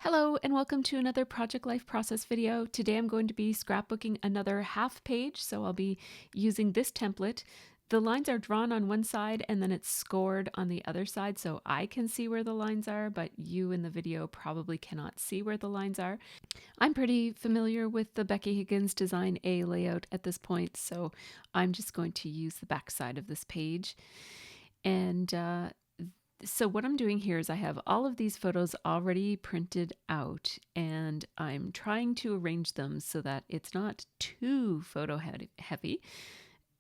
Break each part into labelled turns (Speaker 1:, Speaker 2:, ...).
Speaker 1: Hello and welcome to another Project Life Process video. Today I'm going to be scrapbooking another half page, so I'll be using this template. The lines are drawn on one side and then it's scored on the other side, so I can see where the lines are, but you in the video probably cannot see where the lines are. I'm pretty familiar with the Becky Higgins Design A layout at this point, so I'm just going to use the back side of this page. And so what I'm doing here is I have all of these photos already printed out and I'm trying to arrange them so that it's not too photo heavy.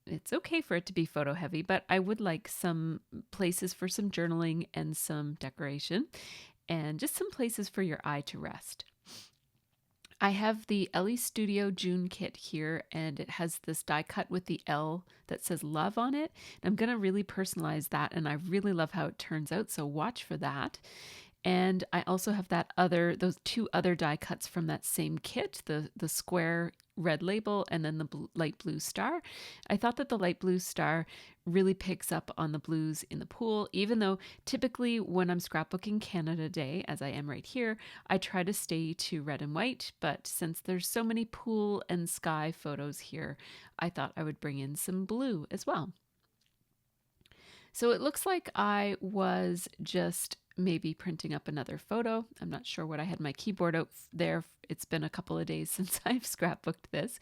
Speaker 1: It's okay for it to be photo heavy, but I would like some places for some journaling and some decoration and just some places for your eye to rest. I have the Ellie Studio June kit here, and it has this die cut with the L that says love on it. I'm going to really personalize that, and I really love how it turns out, so watch for that. And I also have those two other die cuts from that same kit, the square red label and then the light blue star. I thought that the light blue star really picks up on the blues in the pool, even though typically when I'm scrapbooking Canada Day, as I am right here, I try to stay to red and white, but since there's so many pool and sky photos here, I thought I would bring in some blue as well. So it looks like I was just maybe printing up another photo. I'm not sure what I had my keyboard out there. It's been a couple of days since I've scrapbooked this.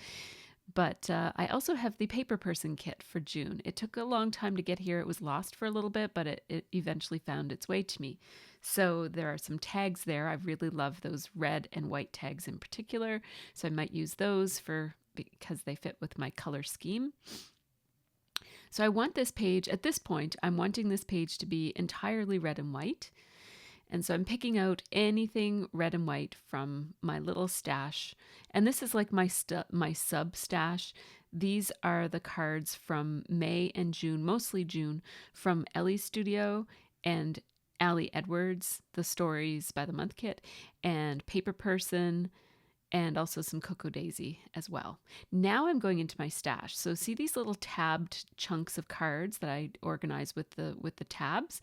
Speaker 1: But I also have the paper person kit for June. It took a long time to get here. It was lost for a little bit, but it eventually found its way to me. So there are some tags there. I really love those red and white tags in particular. So I might use those because they fit with my color scheme. So I want this page, at this point, I'm wanting this page to be entirely red and white. And so I'm picking out anything red and white from my little stash. And this is like my sub stash. These are the cards from May and June, mostly June, from Ellie Studio and Allie Edwards, the Stories by the Month kit, and Paper Person, and also some Cocoa Daisy as well. Now I'm going into my stash. So see these little tabbed chunks of cards that I organize with the tabs?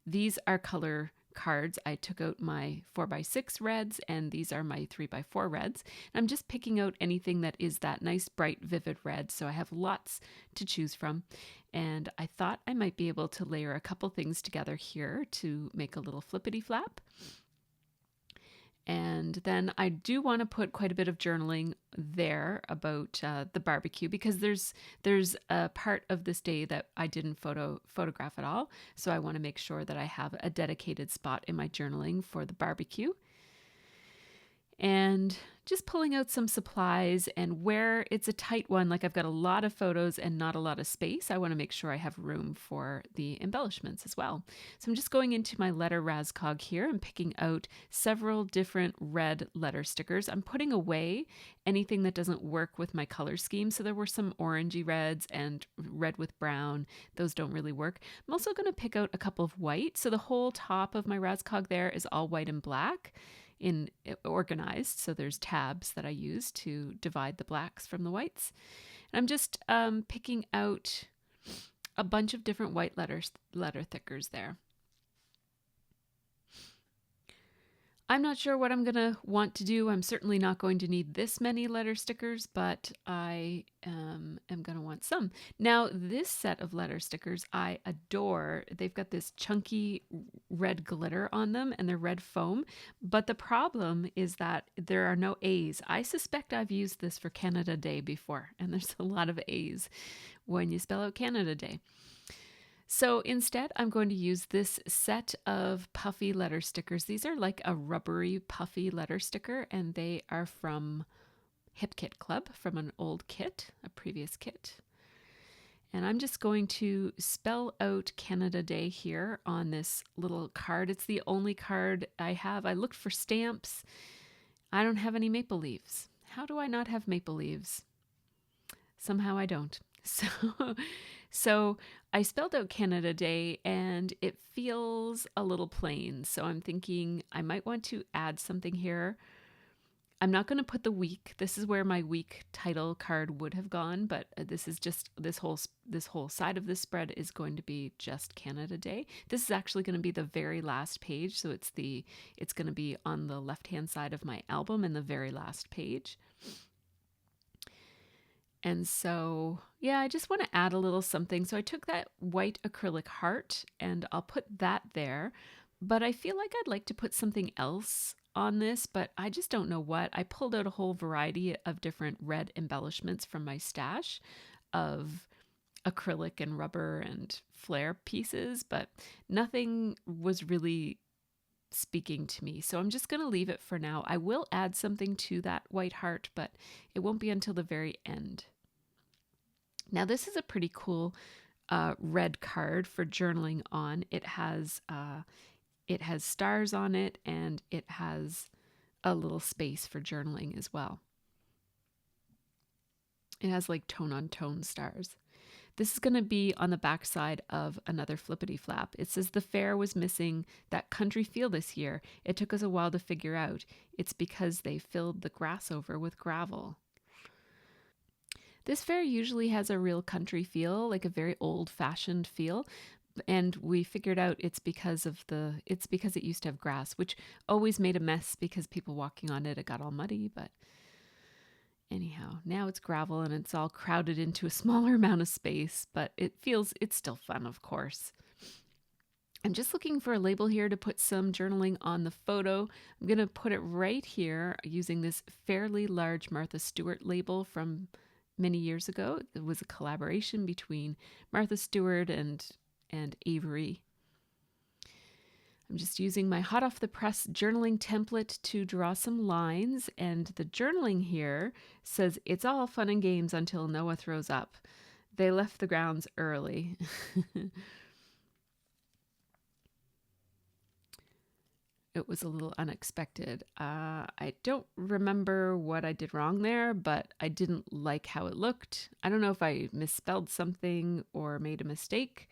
Speaker 1: These are color cards. I took out my 4x6 reds and these are my 3x4 reds. I'm just picking out anything that is that nice bright vivid red, so I have lots to choose from. And I thought I might be able to layer a couple things together here to make a little flippity flap. And then I do want to put quite a bit of journaling there about the barbecue, because there's a part of this day that I didn't photograph at all. So I want to make sure that I have a dedicated spot in my journaling for the barbecue. And just pulling out some supplies, and where it's a tight one, like I've got a lot of photos and not a lot of space, I want to make sure I have room for the embellishments as well. So I'm just going into my letter Razcog here and picking out several different red letter stickers. I'm putting away anything that doesn't work with my color scheme. So there were some orangey reds and red with brown. Those don't really work. I'm also going to pick out a couple of white. So the whole top of my Razcog there is all white and black organized, so there's tabs that I use to divide the blacks from the whites. And I'm just picking out a bunch of different white letter thickers there. I'm not sure what I'm going to want to do. I'm certainly not going to need this many letter stickers, but I am going to want some. Now, this set of letter stickers I adore. They've got this chunky red glitter on them and they're red foam, but the problem is that there are no A's. I suspect I've used this for Canada Day before, and there's a lot of A's when you spell out Canada Day. So instead, I'm going to use this set of puffy letter stickers. These are like a rubbery, puffy letter sticker, and they are from Hip Kit Club, from an old kit, a previous kit. And I'm just going to spell out Canada Day here on this little card. It's the only card I have. I looked for stamps. I don't have any maple leaves. How do I not have maple leaves? Somehow I don't. So I spelled out Canada Day and it feels a little plain. So I'm thinking I might want to add something here. I'm not going to put the week. This is where my week title card would have gone, but this is just this whole side of this spread is going to be just Canada Day. This is actually going to be the very last page, so it's going to be on the left-hand side of my album in the very last page. And so, yeah, I just want to add a little something. So I took that white acrylic heart and I'll put that there. But I feel like I'd like to put something else on this, but I just don't know what. I pulled out a whole variety of different red embellishments from my stash of acrylic and rubber and flare pieces, but nothing was really speaking to me. So I'm just going to leave it for now. I will add something to that white heart, but it won't be until the very end. Now this is a pretty cool red card for journaling on. It has stars on it, and it has a little space for journaling as well. It has like tone on tone stars. This is going to be on the back side of another flippity flap. It says the fair was missing that country feel this year. It took us a while to figure out. It's because they filled the grass over with gravel. This fair usually has a real country feel, like a very old-fashioned feel, and we figured out it's because it used to have grass, which always made a mess because people walking on it got all muddy, but anyhow, now it's gravel and it's all crowded into a smaller amount of space, but it's still fun, of course. I'm just looking for a label here to put some journaling on the photo. I'm going to put it right here using this fairly large Martha Stewart label from many years ago. It was a collaboration between Martha Stewart and Avery. I'm just using my hot off the press journaling template to draw some lines, and the journaling here says it's all fun and games until Noah throws up. They left the grounds early. It was a little unexpected. I don't remember what I did wrong there, but I didn't like how it looked. I don't know if I misspelled something or made a mistake,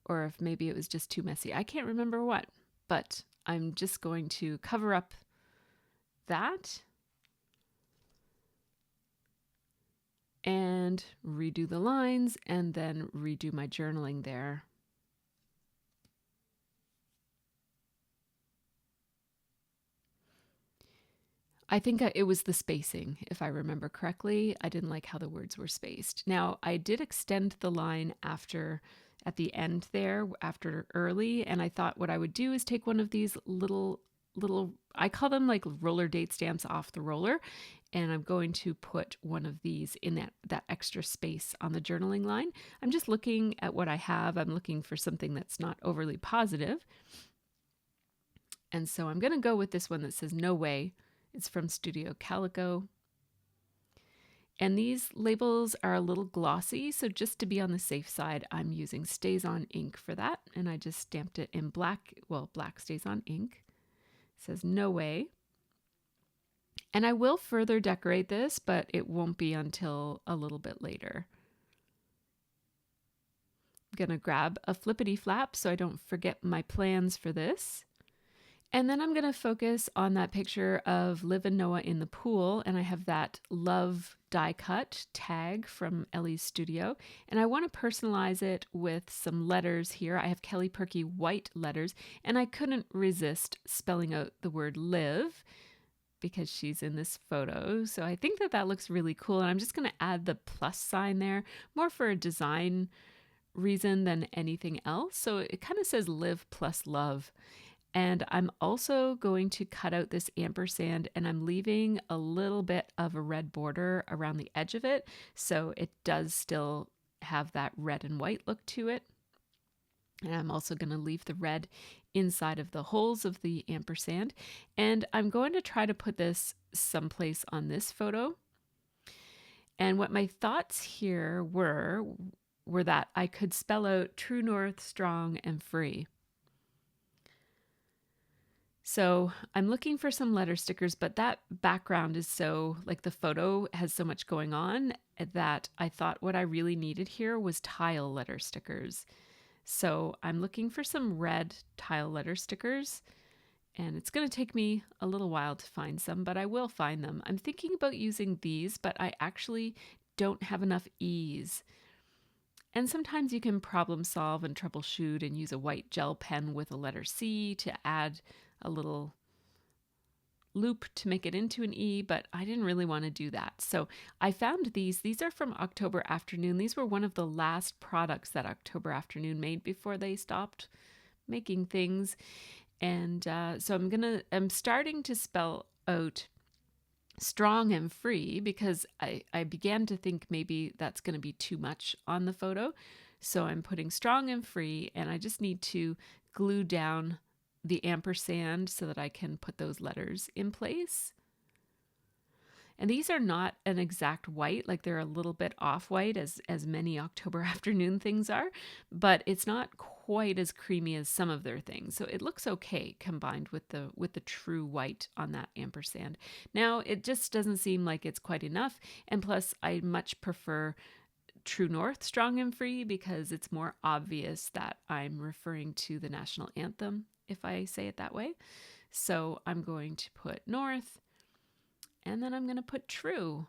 Speaker 1: or if maybe it was just too messy. I can't remember what, but I'm just going to cover up that and redo the lines and then redo my journaling there. I think it was the spacing, if I remember correctly. I didn't like how the words were spaced. Now, I did extend the line at the end there, after early, and I thought what I would do is take one of these little, I call them like roller date stamps off the roller, and I'm going to put one of these in that extra space on the journaling line. I'm just looking at what I have. I'm looking for something that's not overly positive. And so I'm going to go with this one that says No Way. It's from Studio Calico. And these labels are a little glossy, so just to be on the safe side, I'm using Stays On ink for that. And I just stamped it in black, black Stays On ink. It says No Way. And I will further decorate this, but it won't be until a little bit later. I'm going to grab a flippity flap so I don't forget my plans for this. And then I'm going to focus on that picture of Liv and Noah in the pool. And I have that love die cut tag from Ellie's studio. And I want to personalize it with some letters here. I have Kelly Perky white letters. And I couldn't resist spelling out the word live because she's in this photo. So I think that looks really cool. And I'm just going to add the plus sign there, more for a design reason than anything else. So it kind of says live plus love. And I'm also going to cut out this ampersand, and I'm leaving a little bit of a red border around the edge of it, so it does still have that red and white look to it. And I'm also going to leave the red inside of the holes of the ampersand. And I'm going to try to put this someplace on this photo. And what my thoughts here were that I could spell out True North, Strong, and Free. So I'm looking for some letter stickers, but that background is so, like the photo has so much going on that I thought what I really needed here was tile letter stickers. So I'm looking for some red tile letter stickers, And it's going to take me a little while to find some, but I will find them. I'm thinking about using these, but I actually don't have enough E's. And sometimes you can problem solve and troubleshoot and use a white gel pen with a letter C to add a little loop to make it into an E, but I didn't really want to do that. So I found these. These are from October Afternoon. These were one of the last products that October Afternoon made before they stopped making things. And so I'm starting to spell out strong and free because I began to think maybe that's going to be too much on the photo. So I'm putting strong and free, and I just need to glue down the ampersand so that I can put those letters in place. And these are not an exact white, like they're a little bit off-white as many October Afternoon things are, but it's not quite as creamy as some of their things. So it looks okay combined with the true white on that ampersand. Now, it just doesn't seem like it's quite enough. And plus, I much prefer True North strong and free because it's more obvious that I'm referring to the national anthem if I say it that way. So I'm going to put North, and then I'm going to put True.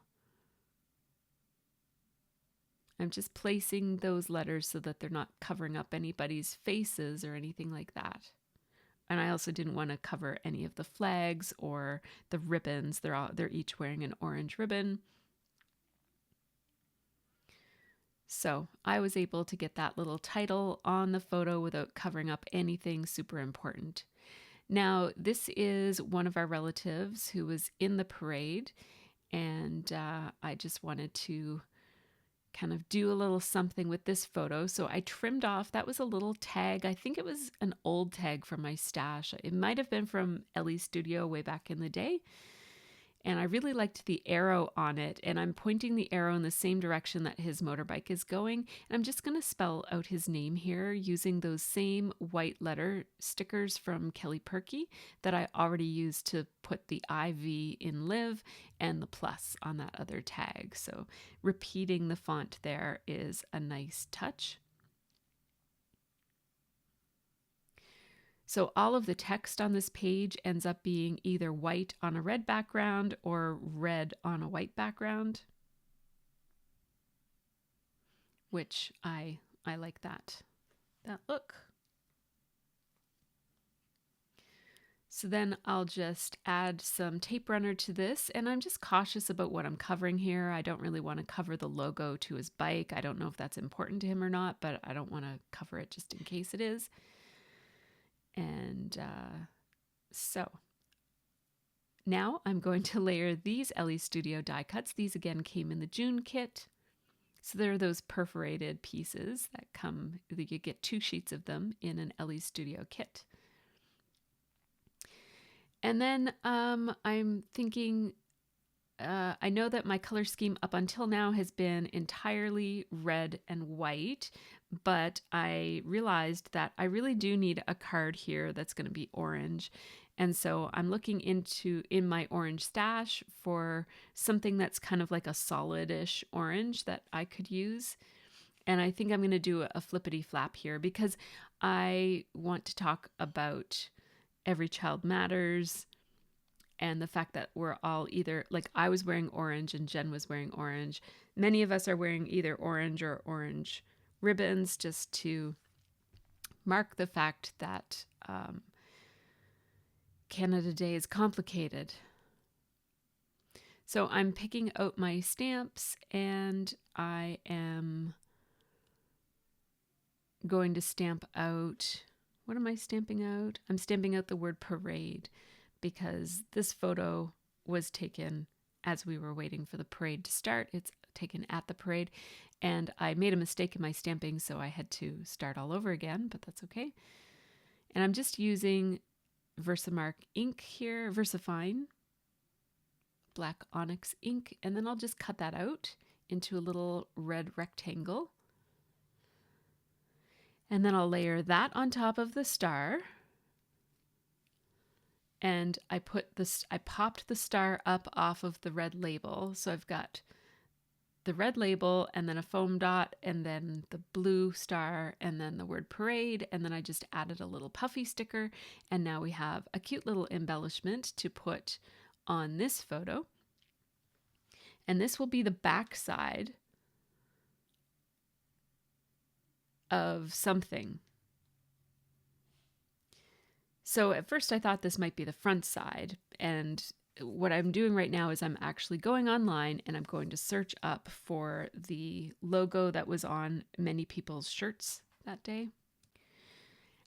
Speaker 1: I'm just placing those letters so that they're not covering up anybody's faces or anything like that. And I also didn't want to cover any of the flags or the ribbons. They're each wearing an orange ribbon. So I was able to get that little title on the photo without covering up anything super important. Now, this is one of our relatives who was in the parade, and I just wanted to kind of do a little something with this photo. So I trimmed off, that was a little tag. I think it was an old tag from my stash. It might have been from Ellie's studio way back in the day. And I really liked the arrow on it, and I'm pointing the arrow in the same direction that his motorbike is going. And I'm just going to spell out his name here using those same white letter stickers from Kelly Perky that I already used to put the IV in live and the plus on that other tag. So repeating the font there is a nice touch. So all of the text on this page ends up being either white on a red background or red on a white background, which I like that look. So then I'll just add some tape runner to this, and I'm just cautious about what I'm covering here. I don't really want to cover the logo to his bike. I don't know if that's important to him or not, but I don't want to cover it just in case it is. And so now I'm going to layer these Ellie Studio die cuts. These again came in the June kit. So there are those perforated pieces that come, you get 2 sheets of them in an Ellie Studio kit. And then I'm thinking, I know that my color scheme up until now has been entirely red and white, but I realized that I really do need a card here that's going to be orange. And so I'm looking in my orange stash for something that's kind of like a solidish orange that I could use. And I think I'm going to do a flippity flap here because I want to talk about Every Child Matters and the fact that we're all either, like I was wearing orange and Jen was wearing orange. Many of us are wearing either orange or orange ribbons just to mark the fact that Canada Day is complicated. So I'm picking out my stamps, and I am going to stamp out, what am I stamping out? I'm stamping out the word parade because this photo was taken as we were waiting for the parade to start. It's taken at the parade, and I made a mistake in my stamping, so I had to start all over again, but that's okay. And I'm just using Versamark ink here, Versafine black onyx ink, and then I'll just cut that out into a little red rectangle. And then I'll layer that on top of the star. And I popped the star up off of the red label. So I've got the red label and then a foam dot and then the blue star and then the word parade. And then I just added a little puffy sticker. And now we have a cute little embellishment to put on this photo. And this will be the back side of something. So at first I thought this might be the front side, and what I'm doing right now is I'm actually going online and I'm going to search up for the logo that was on many people's shirts that day.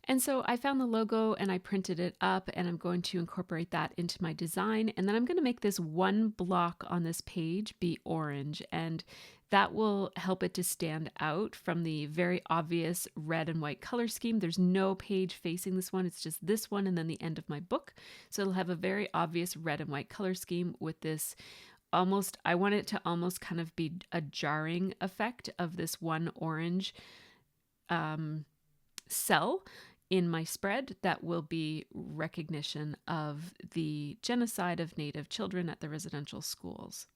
Speaker 1: And so I found the logo and I printed it up, and I'm going to incorporate that into my design. And then I'm going to make this one block on this page be orange, and that will help it to stand out from the very obvious red and white color scheme. There's no page facing this one. It's just this one and then the end of my book. So it'll have a very obvious red and white color scheme with this almost, I want it to almost kind of be a jarring effect of this one orange cell in my spread that will be recognition of the genocide of Native children at the residential schools.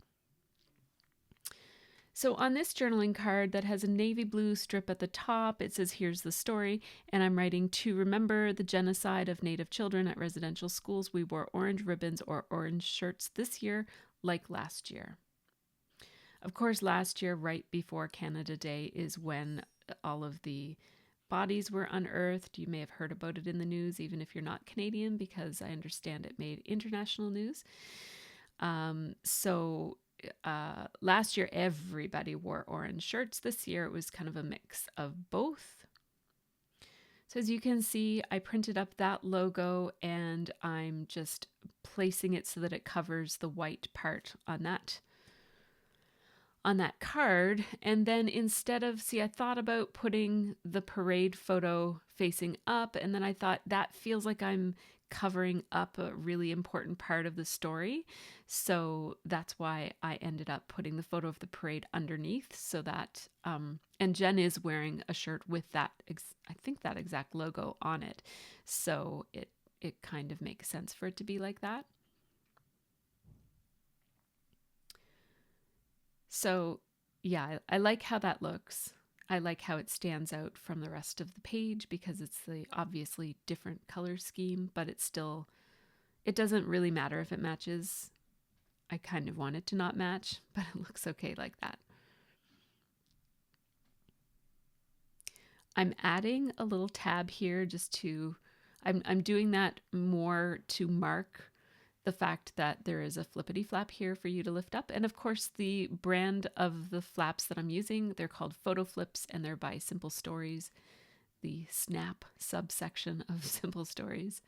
Speaker 1: So on this journaling card that has a navy blue strip at the top, it says, "Here's the story." And I'm writing, "To remember the genocide of Native children at residential schools, we wore orange ribbons or orange shirts this year, like last year." Of course, last year, right before Canada Day, is when all of the bodies were unearthed. You may have heard about it in the news, even if you're not Canadian, because I understand it made international news. Last year, everybody wore orange shirts. This year, it was kind of a mix of both. So as you can see, I printed up that logo and I'm just placing it so that it covers the white part on that card. And then instead of, I thought about putting the parade photo facing up, and then I thought that feels like I'm covering up a really important part of the story. So that's why I ended up putting the photo of the parade underneath, so that, and Jen is wearing a shirt with that, I think that exact logo on it. So it kind of makes sense for it to be like that. So yeah, I like how that looks. I like how it stands out from the rest of the page because it's the obviously different color scheme, but it doesn't really matter if it matches. I kind of want it to not match, but it looks okay like that. I'm adding a little tab here I'm doing that more to mark the fact that there is a flippity flap here for you to lift up. And of course, the brand of the flaps that I'm using, they're called Photo Flips, and they're by Simple Stories, the Snap subsection of Simple Stories.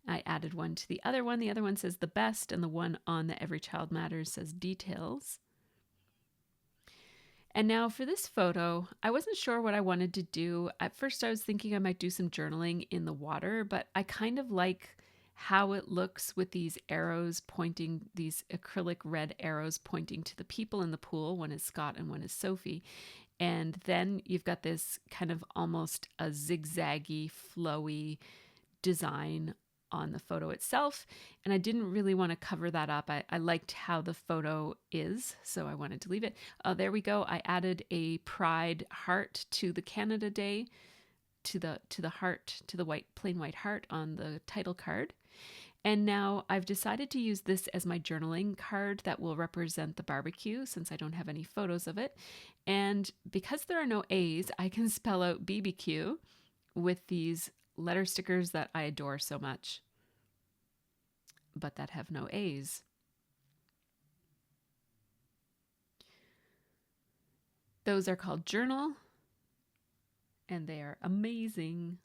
Speaker 1: I added one to the other one. The other one says The Best, and the one on the Every Child Matters says Details. And now for this photo, I wasn't sure what I wanted to do. At first, I was thinking I might do some journaling in the water, but I kind of like how it looks with these arrows pointing, these acrylic red arrows pointing to the people in the pool. One is Scott and one is Sophie. And then you've got this kind of almost a zigzaggy, flowy design on the photo itself. And I didn't really want to cover that up. I liked how the photo is, so I wanted to leave it. There we go. I added a pride heart to the Canada Day, to the heart, to the plain white heart on the title card. And now I've decided to use this as my journaling card that will represent the barbecue, since I don't have any photos of it. And because there are no A's, I can spell out BBQ with these letter stickers that I adore so much, but that have no A's. Those are called Journal, and they are amazing.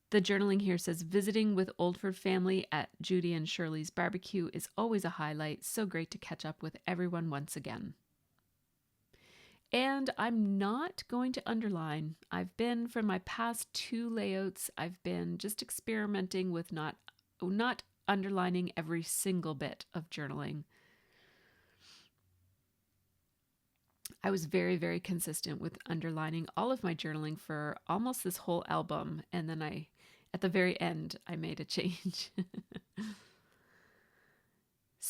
Speaker 1: The journaling here says, "Visiting with Oldford family at Judy and Shirley's barbecue is always a highlight. So great to catch up with everyone once again." And I'm not going to underline. I've been, for my past 2 layouts, I've been just experimenting with not underlining every single bit of journaling. I was very, very consistent with underlining all of my journaling for almost this whole album. And then at the very end, I made a change.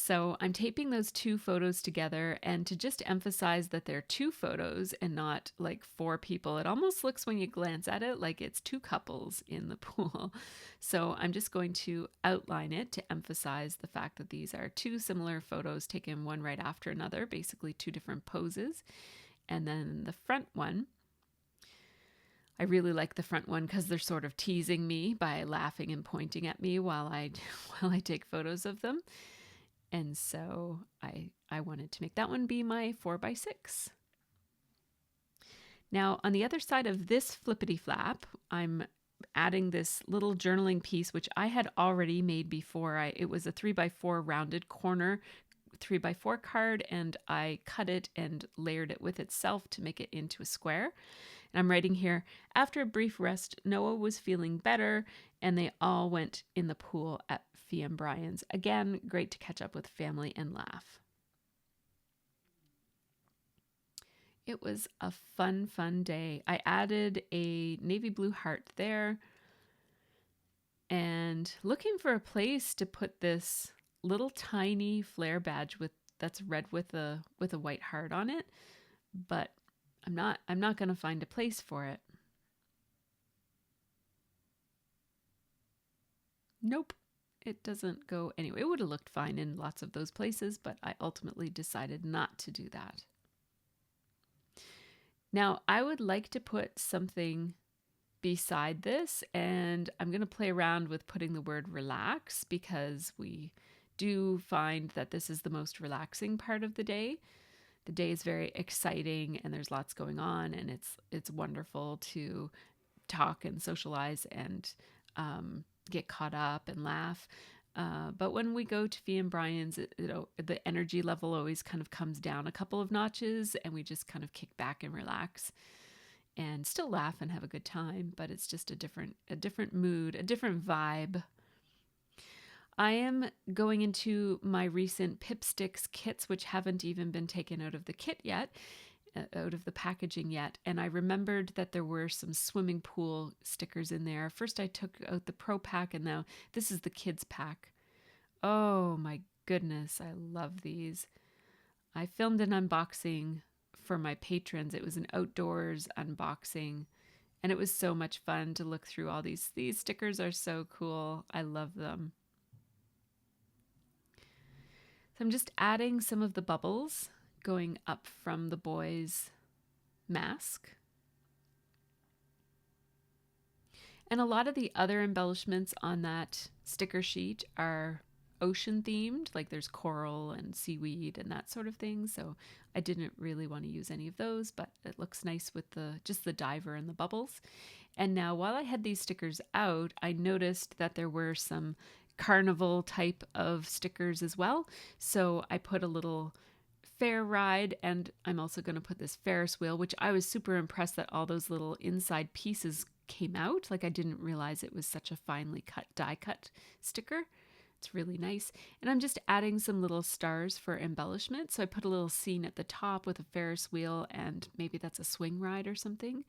Speaker 1: So I'm taping those two photos together, and to just emphasize that they're two photos and not like four people, it almost looks when you glance at it like it's two couples in the pool. So I'm just going to outline it to emphasize the fact that these are two similar photos taken one right after another, basically two different poses. And then the front one, I really like the front one because they're sort of teasing me by laughing and pointing at me while I take photos of them. And so I wanted to make that one be my 4x6. Now on the other side of this flippity flap, I'm adding this little journaling piece, which I had already made before. It was a 3x4 rounded corner 3x4 card, and I cut it and layered it with itself to make it into a square. And I'm writing here, after a brief rest, Noah was feeling better, and they all went in the pool at Fee and Brian's. Again, great to catch up with family and laugh. It was a fun day. I added a navy blue heart there, and looking for a place to put this little tiny flare badge that's red with a white heart on it, but I'm not going to find a place for it. Nope, it doesn't go anyway. It would have looked fine in lots of those places, but I ultimately decided not to do that. Now, I would like to put something beside this, and I'm going to play around with putting the word relax, because we do find that this is the most relaxing part of the day. The day is very exciting and there's lots going on, and it's wonderful to talk and socialize and get caught up and laugh. But when we go to Fee and Brian's, the energy level always kind of comes down a couple of notches, and we just kind of kick back and relax and still laugh and have a good time, but it's just a different mood, a different vibe. I am going into my recent Pip Sticks kits, which haven't even been taken out of the kit yet, out of the packaging yet. And I remembered that there were some swimming pool stickers in there. First I took out the Pro Pack, and now this is the kids pack. Oh my goodness, I love these. I filmed an unboxing for my patrons. It was an outdoors unboxing, and it was so much fun to look through all these. These stickers are so cool. I love them. So I'm just adding some of the bubbles going up from the boy's mask. And a lot of the other embellishments on that sticker sheet are ocean themed, like there's coral and seaweed and that sort of thing. So I didn't really want to use any of those, but it looks nice with just the diver and the bubbles. And now while I had these stickers out, I noticed that there were some carnival type of stickers as well. So I put a little fair ride, and I'm also going to put this Ferris wheel, which I was super impressed that all those little inside pieces came out. Like, I didn't realize it was such a finely cut die cut sticker. It's really nice. And I'm just adding some little stars for embellishment. So I put a little scene at the top with a Ferris wheel, and maybe that's a swing ride or something,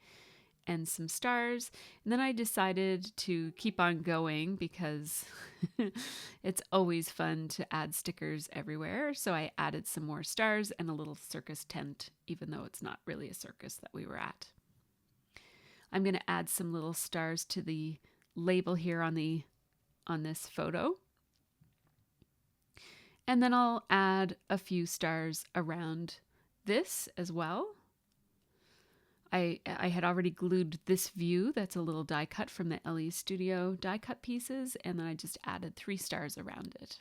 Speaker 1: and some stars. And then I decided to keep on going because it's always fun to add stickers everywhere. So I added some more stars and a little circus tent, even though it's not really a circus that we were at. I'm going to add some little stars to the label here on this photo. And then I'll add a few stars around this as well. I had already glued this view that's a little die cut from the LE Studio die cut pieces, and then I just added 3 stars around it.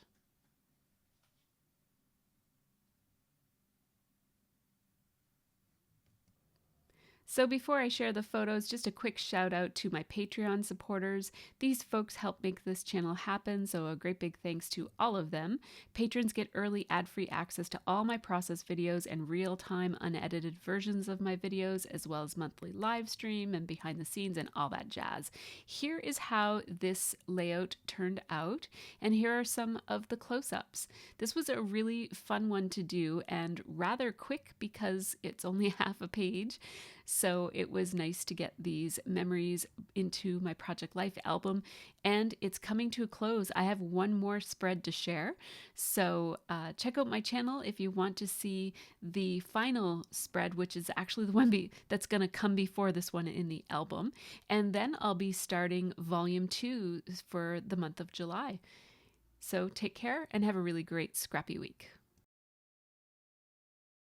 Speaker 1: So before I share the photos, just a quick shout out to my Patreon supporters. These folks help make this channel happen, so a great big thanks to all of them. Patrons get early ad-free access to all my process videos and real-time unedited versions of my videos, as well as monthly live stream and behind the scenes and all that jazz. Here is how this layout turned out, and here are some of the close-ups. This was a really fun one to do and rather quick because it's only half a page. So it was nice to get these memories into my Project Life album, and it's coming to a close. I have one more spread to share. So check out my channel if you want to see the final spread, which is actually the one that's going to come before this one in the album. And then I'll be starting volume 2 for the month of July. So take care and have a really great scrappy week.